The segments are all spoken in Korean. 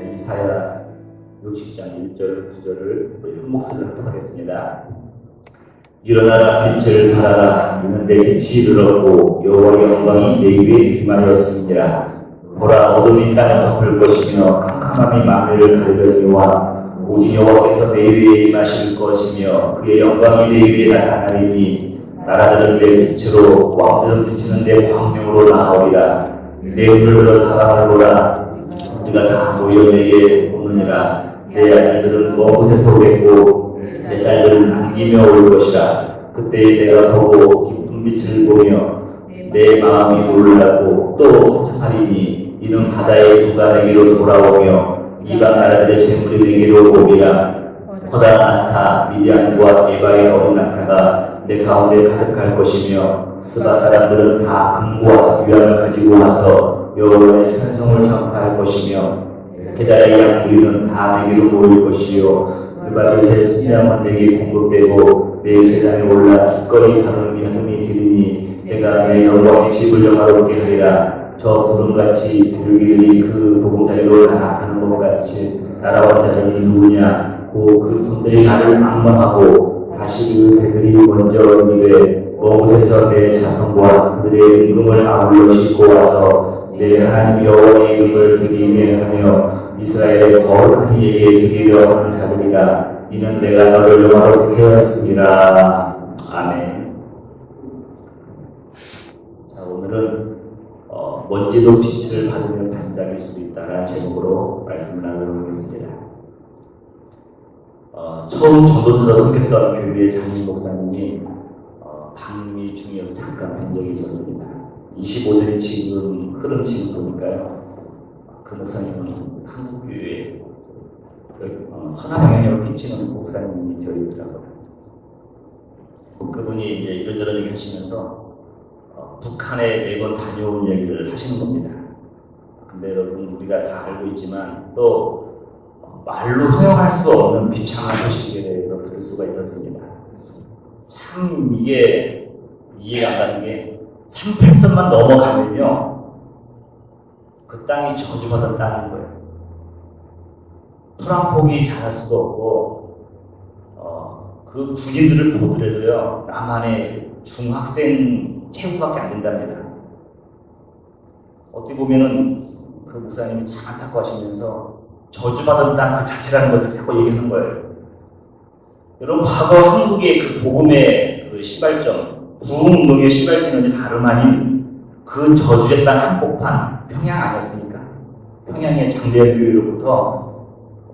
이사야 60장 1절 9절을 우리 한 목소리로 합독하겠습니다. 일어나라, 빛을 발하라. 이는 내 빛이 이르렀고 여호와의 영광이 내 위에 임하였습니다. 보라, 어둠이 땅을 덮을 것이며 캄캄함이 만민을 가리려니와 오직 여호와께서 내 위에 임하실 것이며 그의 영광이 내 위에 나타나리니 나라들은 내 빛으로 왕들은 비치는 내 광명으로 나오리라. 내 눈을 들어 사랑을 보라. 우리가 다 모여 내게 오느니라. 내 아들들은 먼 곳에서 오겠고 내 딸들은 안기며 올 것이라. 그때 내가 보고 기쁜 빛을 보며 내 마음이 놀라고 또 환착하리니 이는 바다의 누가 내게로 돌아오며 이방 나라들의 재물이 내게로 오리라. 커다란 낙타 미디안과 에바의 어린 낙타가 내 가운데 가득할 것이며 스바 사람들은 다 금과 유향을 가지고 와서 여호와의 찬송을 전파할 것이며 게다라의 양무리는 다 내게로 모일 것이요 그밭의 수량은 내게 공급되고 내 제단에 올라 기꺼이 가늠이 들으니 내가 내 영광의 집을 영화롭게 하리라. 저 구름같이 비둘기들이 그 보금자리로 다 나타나는 것 같이 날아온 자들은 누구냐. 고 그 손들이 나를 악망하고 다시 그 배들이 먼저 이르되 먼 곳에서 내 자손과 그들의 임금을 아울러 싣고 와서 내 하나님 여호와의 이름을 드리게 하며 이스라엘의 거룩한 이에게 드리려 하는 자들이라. 이는 내가 너를 영화롭게 하였습니다. 아멘. 자, 오늘은 먼지도 빛을 받으면 반짝일 수 있다라는 제목으로 말씀을 나누도록 하겠습니다. 처음 전도사로 섬겼던 교회의 담임 목사님이 방미 중에서 잠깐 뵌 적이 있었습니다. 25년이 지금 흐른 지금 보니까요. 그 목사님은 한국 교회에 선한 영향력을 끼치는 목사님이 되어 있더라고요. 그분이 이제 이런저런 얘기 하시면서 북한에 매번 다녀온 얘기를 하시는 겁니다. 근데 여러분 우리가 다 알고 있지만 또 말로 허용할 수 없는 비참한 소식에 대해서 들을 수가 있었습니다. 참 이게 이해가 안 가는 게 38선만 넘어가면요 그 땅이 저주받은 땅인 거예요. 풀 한 폭이 자랄 수도 없고 그 군인들을 보더라도요 남한의 중학생 체구밖에 안 된답니다. 어떻게 보면은 그 목사님이 참 안타까워하시면서 저주받은 땅 그 자체라는 것을 자꾸 얘기하는 거예요. 여러분 과거 한국의 그 복음의 그 시발점, 부흥운동의 시발점은 다름 아닌 그 저주의 땅 한복판 평양 아니었습니까? 평양의 장대현 교회로부터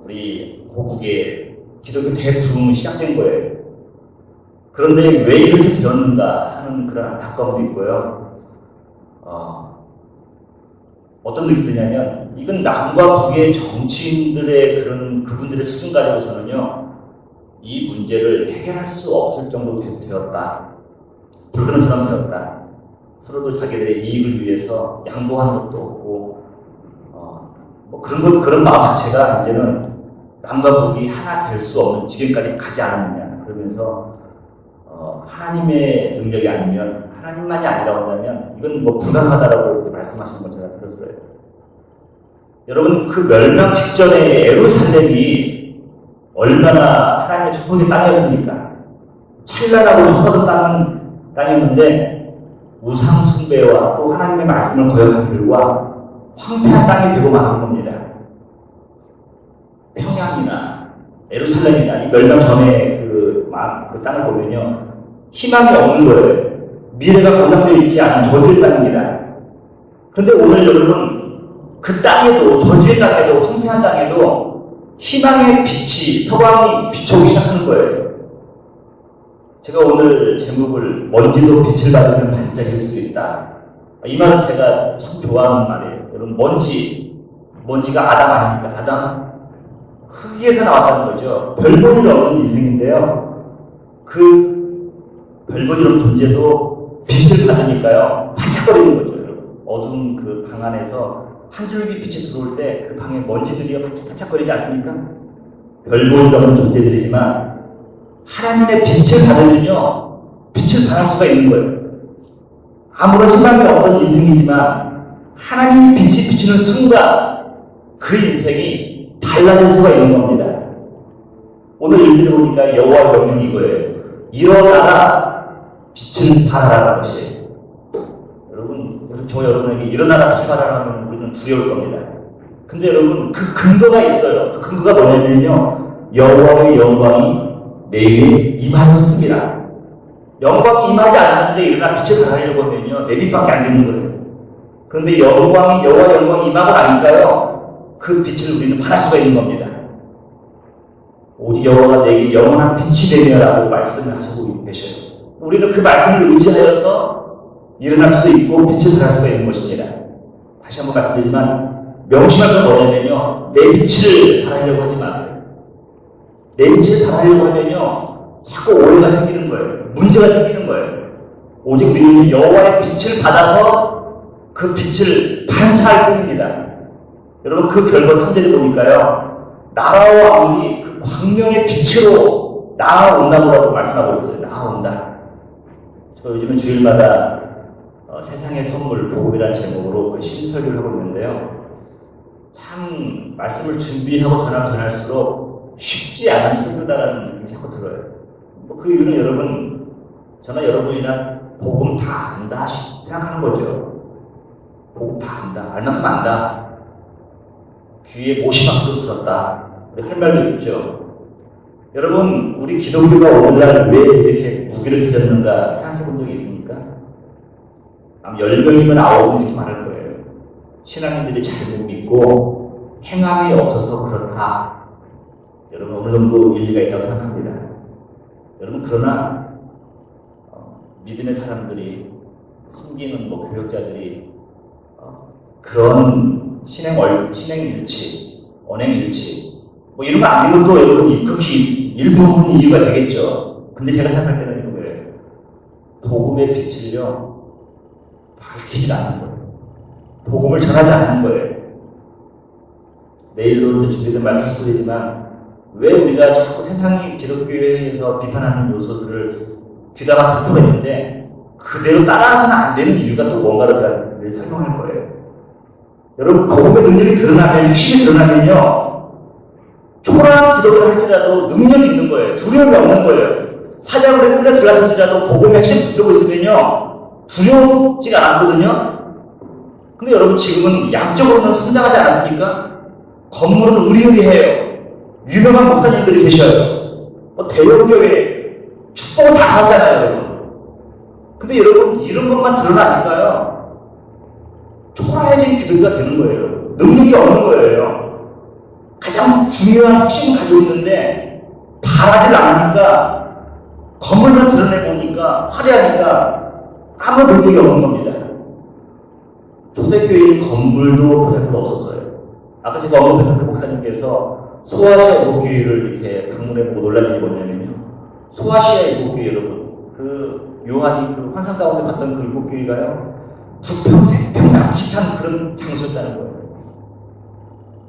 우리 고국의 기독교 대부흥이 시작된 거예요. 그런데 왜 이렇게 되었는가 하는 그런 안타까움도 있고요. 어떤 느낌이 드냐면 이건 남과 북의 정치인들의 그분들의 수준 가지고서는요 이 문제를 해결할 수 없을 정도 되었다. 불가능처럼 되었다. 서로도 자기들의 이익을 위해서 양보하는 것도 없고 뭐 그런 마음 자체가 이제는 남과 북이 하나 될 수 없는 지경까지 가지 않았느냐. 그러면서 하나님의 능력이 아니면 하나님만이 아니라고 한다면 이건 뭐 불가능하다라고 이렇게 말씀하시는 걸 제가 들었어요. 여러분 그 멸망 직전에 예루살렘이 얼마나 하나님의 축복의 땅이었습니까? 찬란하고 축복의 땅이었는데 우상 숭배와 또 하나님의 말씀을 거역한 결과 황폐한 땅이 되고 마는 겁니다. 평양이나 예루살렘이나 이 멸망 전에 그 땅을 보면요 희망이 없는 거예요. 미래가 보장되어 있지 않은 저주의 땅입니다. 그런데 오늘 여러분 그 땅에도 저주의 땅에도 황폐한 땅에도 희망의 빛이 서광이 비춰오기 시작하는 거예요. 제가 오늘 제목을 먼지도 빛을 받으면 반짝일 수 있다. 이 말은 제가 참 좋아하는 말이에요. 여러분 먼지가 아담 아닙니까? 아담 흙에서 나왔다는 거죠. 별볼일 없는 인생인데요. 그 별볼일 없는 존재도 빛을 받으니까요 반짝거리는 거죠. 어두운 그 방 안에서 한 줄기 빛이 들어올 때 그 방에 먼지들이 반짝반짝거리지 않습니까? 별볼일 없는 존재들이지만 하나님의 빛을 받으면요 빛을 발할 수가 있는 거예요. 아무런 희망이 없던 인생이지만 하나님의 빛이 비추는 순간 그 인생이 달라질 수가 있는 겁니다. 오늘 일절에 보니까 여호와의 명령이 이거예요. 일어나라 빛을 발하라는 것이에요. 여러분, 저 여러분에게 일어나라 빛을 발하라 하면 우리는 두려울 겁니다. 근데 여러분, 그 근거가 있어요. 그 근거가 뭐냐면요, 여호와의 영광이 내 위에 임하였습니다. 영광이 임하지 않았는데 일어나 빛을 발하려고 하면요, 내 빛밖에 안 되는 거예요. 그런데 여호와의 영광이 임하고 나니까요, 그 빛을 우리는 발할 수가 있는 겁니다. 오직 여호와가 내게 영원한 빛이 되며라고 말씀을 하시고 계셔요. 우리는 그 말씀을 의지하여서 일어날 수도 있고 빛을 발할 수가 있는 것입니다. 다시 한번 말씀드리지만 명심할 건 뭐냐면요, 내 빛을 발하려고 하지 마세요. 내 빛을 발하려고 하면요, 자꾸 오해가 생기는 거예요. 문제가 생기는 거예요. 오직 우리는 여호와의 빛을 받아서 그 빛을 반사할 뿐입니다. 여러분, 그 결과 3절에 보니까요, 나라와 왕들이 그 광명의 빛으로 나아온다고 말씀하고 있어요. 나아온다. 저 요즘은 주일마다 세상의 선물 복음이라는 제목으로 그 신설교를 하고 있는데요, 참 말씀을 준비하고 전할수록 쉽지 않은 설교다라는 느낌이 자꾸 들어요. 그 이유는 여러분, 저나 여러분이나 복음 다 안다 생각하는 거죠. 복음 다 안다, 알 만큼 안다, 귀에 못이 만큼 들었다, 할 말도 있죠. 여러분, 우리 기독교가 오늘날 왜 이렇게 무기를 들였는가 생각해 본 적이 있습니까? 아마 10명이면 9명 이렇게 말할 거예요. 신앙인들이 잘못 믿고 행함이 없어서 그렇다. 여러분, 어느 정도 일리가 있다고 생각합니다. 여러분, 그러나 믿음의 사람들이, 섬기는 교역자들이 그런 신행일치, 언행일치 이런 거 안 되는 것도 여러분 극히 일부분 이유가 되겠죠. 근데 제가 생각할 때는 이런 거예요. 복음의 빛을요, 밝히지 않는 거예요. 복음을 전하지 않는 거예요. 내일로 준비된 말씀을 드리지만, 왜 우리가 자꾸 세상이 기독교에서 비판하는 요소들을 귀담아 듣고 있는데 그대로 따라서는 안 되는 이유가 또 뭔가를 설명할 거예요. 여러분, 복음의 능력이 드러나면, 힘이 드러나면요, 초라한 기도를 할지라도 능력이 있는 거예요. 두려움이 없는 거예요. 사자굴에 끌려 들어갔을지라도 복음의 핵심 붙들고 있으면요, 두려움지가 않거든요. 근데 여러분, 지금은 양적으로는 성장하지 않았습니까? 건물은 의리의리해요. 유명한 목사님들이 계셔요. 대형 교회 축복을 다 하잖아요, 여러분. 근데 여러분, 이런 것만 드러나니까요, 초라해진 기도가 되는 거예요. 능력이 없는 거예요. 가장 중요한 핵심을 가지고 있는데 바라질 않으니까, 건물만 드러내보니까, 화려하니까 아무 능력이 없는 겁니다. 초대교회는 건물도 보살도 없었어요. 아까 제가 언급했던 그 목사님께서 소아시아 일곱교회를 이렇게 방문해보고 놀란 일이 뭐냐면요, 소아시아 일곱교회, 여러분, 그 요한이 그 환상 가운데 봤던 그 일곱교회가요, 2평, 3평 남짓한 그런 장소였다는 거예요.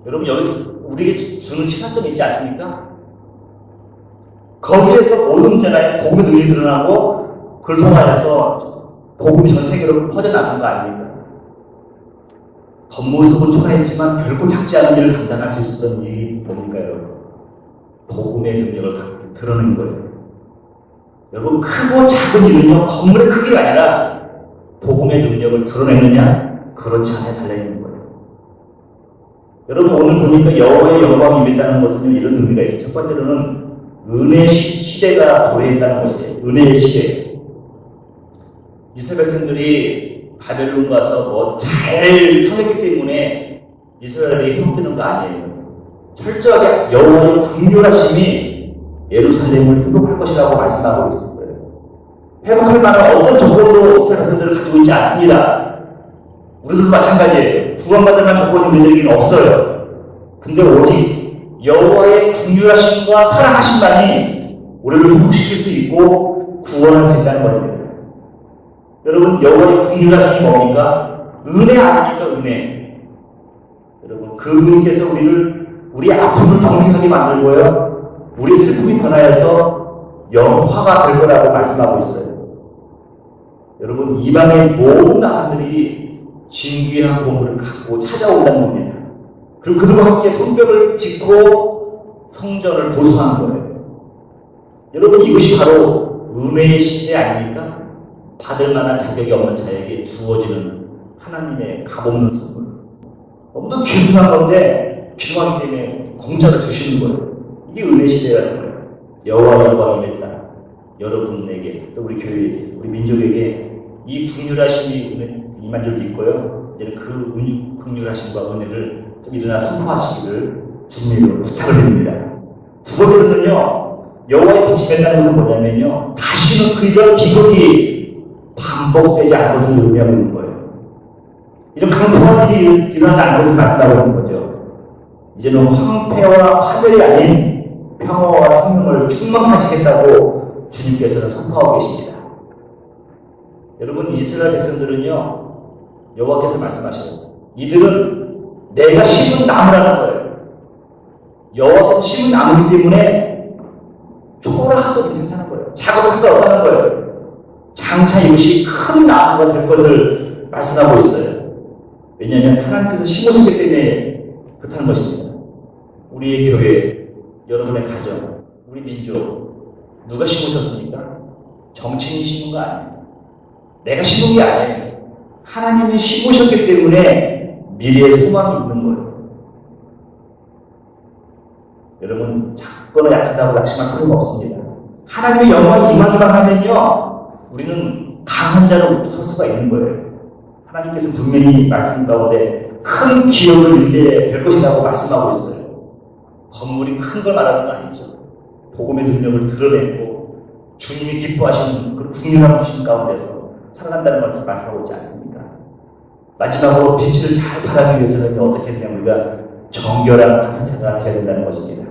여러분, 여기서 우리에게 주는 시사점이 있지 않습니까? 거기에서 모든 문제나 복음의 능력이 드러나고 그걸 통하여서 복음이 전 세계로 퍼져나가는 거 아닙니까? 겉모습은 초라했지만 결코 작지 않은 일을 감당할 수 있었던 일이 뭡니까, 여러분? 복음의 능력을 드러낸 거예요. 여러분, 크고 작은 일은요, 건물의 크기가 아니라 복음의 능력을 드러내느냐, 그렇지 않아 달려있는 거예요. 여러분, 오늘 보니까 여호와의 영광이 임했다는 것은 이런 의미가 있어요. 첫 번째로는 은혜의 시대가 도래했다는 것이에요. 은혜의 시대. 이스라엘 백성들이 바벨론 가서 잘 섬겼기 때문에 이스라엘이 회복되는 거 아니에요. 철저하게 여호와의 긍휼하심이 예루살렘을 회복할 것이라고 말씀하고 있어요. 회복할 만한 어떤 조건도 이스라엘 백성들을 가지고 있지 않습니다. 우리들도 마찬가지예요. 구원받을 만한 조건이 우리들에게는 없어요. 근데 오직 여호와의 긍휼하심과 사랑하심만이 우리를 회복시킬 수 있고 구원할 수 있다는 겁니다. 여러분, 여호와의 긍휼하심이 뭡니까? 은혜 아닙니까? 은혜. 여러분, 그분께서 우리의 아픔을 정리하게 만들고요, 우리의 슬픔이 변하여서 영화가 될 거라고 말씀하고 있어요. 여러분, 이방의 모든 나라들이 진귀한 보물을 갖고 찾아온다는 겁니다. 그리고 그들과 함께 성벽을 짓고 성전을 보수하는 거예요. 여러분, 이것이 바로 은혜의 시대 아닙니까? 받을 만한 자격이 없는 자에게 주어지는 하나님의 값없는 선물. 너무도 귀중한 건데 귀중하기 때문에 공짜로 주시는 거예요. 이게 은혜 시대라는 거예요. 여호와 영광이 임했다. 여러분에게, 또 우리 교회에게, 우리 민족에게 이 긍휼하심이 임한 줄 믿고요. 이제는 그 긍휼하심과 은혜를 좀 일어나 선포하시기를 주님으로 부탁을 드립니다. 두 번째로는요, 여호와의 빛이 된다는 것은 뭐냐면요, 다시는 그 이런 비극이 반복되지 않을 것을 의미하고 있는 거예요. 이런 강포한 일이 일어나지 않을 것을 말씀하고 있는 거죠. 이제는 황폐와 화멸이 아닌 평화와 생명을 충만하시겠다고 주님께서는 선포하고 계십니다. 여러분, 이스라엘 백성들은요, 여호와께서 말씀하셔요. 이들은 내가 심은 나무라는 거예요. 여호와께서 심은 나무이기 때문에 초라하도 괜찮다는 거예요. 작아도 상관없다는 거예요. 장차 이것이 큰 나무가 될 것을 말씀하고 있어요. 왜냐하면 하나님께서 심으셨기 때문에 그렇다는 것입니다. 우리의 교회, 여러분의 가정, 우리 민족, 누가 심으셨습니까? 정치인이 심은 거 아니에요. 내가 심은 게 아니에요. 하나님이 심으셨기 때문에 미래의 소망이 있는 거예요. 여러분, 작거나 약하다고 낙심할 필요가 없습니다. 하나님의 영광이 임하기만 하면요, 우리는 강한 자로 설 수가 있는 거예요. 하나님께서 분명히 말씀 가운데 큰 기업을 이루게 될 것이라고 말씀하고 있어요. 건물이 큰 걸 말하는 거 아니죠. 복음의 능력을 드러내고 주님이 기뻐하시는 그 국민한 신 가운데서 살아간다는 것을 말씀하고 있지 않습니까? 마지막으로 빛을 잘 발하기 위해서는 어떻게 되냐면 우리가 정결한 반사체가 되어야 된다는 것입니다.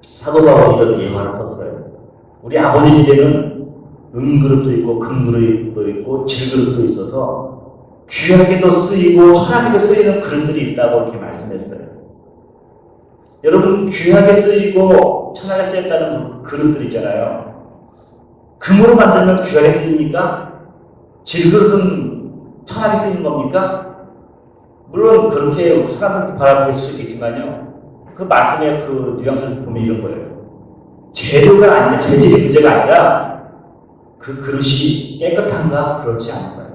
사도 바울이 이런 예화를 썼어요. 우리 아버지 집에는 은그릇도 있고 금그릇도 있고 질그릇도 있어서 귀하게도 쓰이고 천하게도 쓰이는 그릇들이 있다고 이렇게 말씀했어요. 여러분, 귀하게 쓰이고 천하게 쓰였다는 그릇들 있잖아요. 금으로 만들면 귀하게 쓰입니까? 질그릇은 천하게 쓰이는 겁니까? 물론 그렇게 사람들이 바라볼 수 있겠지만요, 그 말씀의 그 뉘앙스를 보면 이런 거예요. 재료가 아니라, 재질이 문제가 아니라 그 그릇이 깨끗한가? 그렇지 않은 거예요.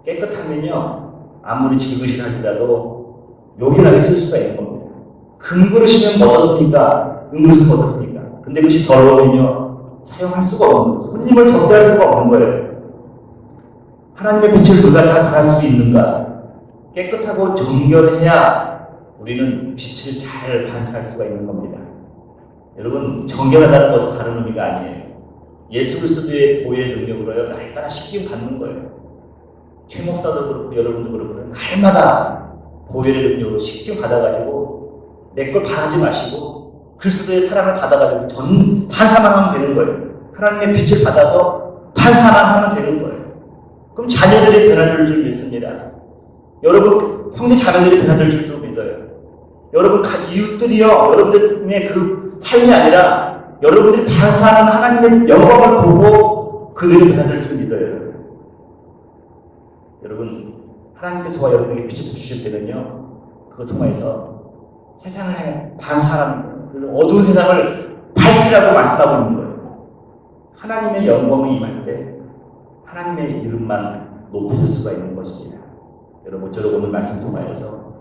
깨끗하면요, 아무리 질그릇이라 할지라도 요긴하게 쓸 수가 있는 겁니다. 금그릇이면 뭐 어떻습니까? 은그릇은 뭐 어떻습니까? 근데 그것이 더러우면요, 사용할 수가 없는 거예요. 손님을 접대할 수가 없는 거예요. 하나님의 빛을 누가 잘 발할 수 있는가? 깨끗하고 정결해야 우리는 빛을 잘 반사할 수가 있는 겁니다. 여러분, 정결하다는 것은 다른 의미가 아니에요. 예수 그리스도의 보혈의 능력으로요, 날마다 씻김 받는 거예요. 최 목사도 그렇고 여러분도 그렇고 날마다 보혈의 능력으로 씻김 받아가지고 내 걸 바라지 마시고 그리스도의 사랑을 받아가지고 반사만 하면 되는 거예요. 하나님의 빛을 받아서 반사만 하면 되는 거예요. 그럼 자녀들이 변화될 줄 믿습니다. 여러분 형제 자매들이 변화될 줄도 믿어요. 여러분 이웃들이요, 여러분들의 그 삶이 아니라 여러분들이 반사하는 하나님의 영광을 보고 그들이 변화될 줄 믿어요. 여러분, 하나님께서 여러분에게 빛을 주실 때는요, 그거 통해서 세상을 향해 반사하는 어두운 세상을 밝히라고 말씀하고 있는 거예요. 하나님의 영광이 임할 때 하나님의 이름만 높여줄 수가 있는 것입니다. 여러분, 저도 오늘 말씀 통하여서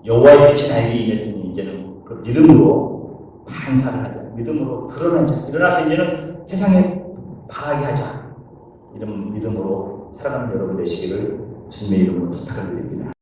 여호와의 빛이 나에게 임했으니 이제는 그 믿음으로 반사를 하자. 믿음으로 드러내자. 일어나서 이제는 세상에 바라게 하자. 이런 믿음으로 살아가는 여러분 되시기를 주님의 이름으로 부탁을 드립니다.